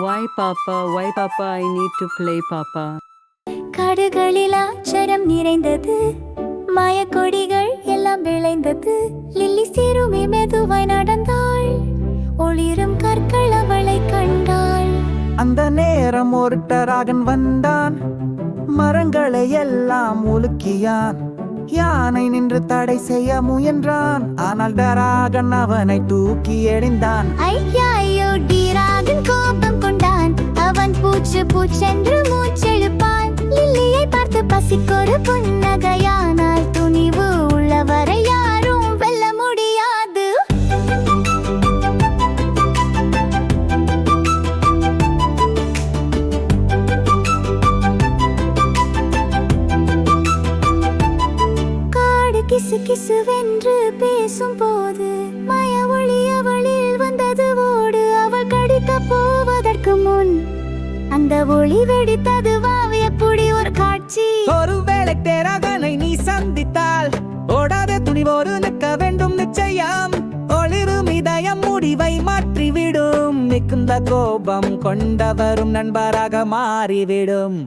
Why papa, I need to play papa. காடுகளில் ஆச்சரம் நிறைந்தது, மாயக்கொடிகள் எல்லாம் விளைந்தது. லில்லி சிறுமி மெதுவாய் நடந்தாள், ஒளிரும் கற்கள் அவளை கண்டாள். அந்த நேரம் ஒரு டராகன் வந்தான், மரங்களை எல்லாம் உலுக்கியான். யானை நின்று தடை செய்ய முயன்றான், ஆனால் டராகன் அவனை தூக்கி எறிந்தான். ஐயோ, டிராகன் கோபம் கொண்டான், அவன் பூச்சு பூச்சென்று மூச்செழுப்பான். லில்லியை பார்த்து பசிக்கொரு புன்னகையானால், துணிவு உள்ளவரை யாரும் வெல்ல முடியாது. காடு கிசு கிசுவென்று பேசும் போது மய ஒளி அவளில் வந்தது. ஓடு, அவள் கடிக்க போவதற்கு முன் அந்த ஒளி வெடித்தது. எப்படி ஒரு காட்சி! ஒருவேளை டராகனை நீ சந்தித்தால் ஓடாத துணிவோடு நிற்க வேண்டும் நிச்சயம். ஒளிரும் இதயம் முடிவை மாற்றிவிடும், மிகுந்த கோபம் கொண்டவரும் நண்பராக மாறிவிடும்.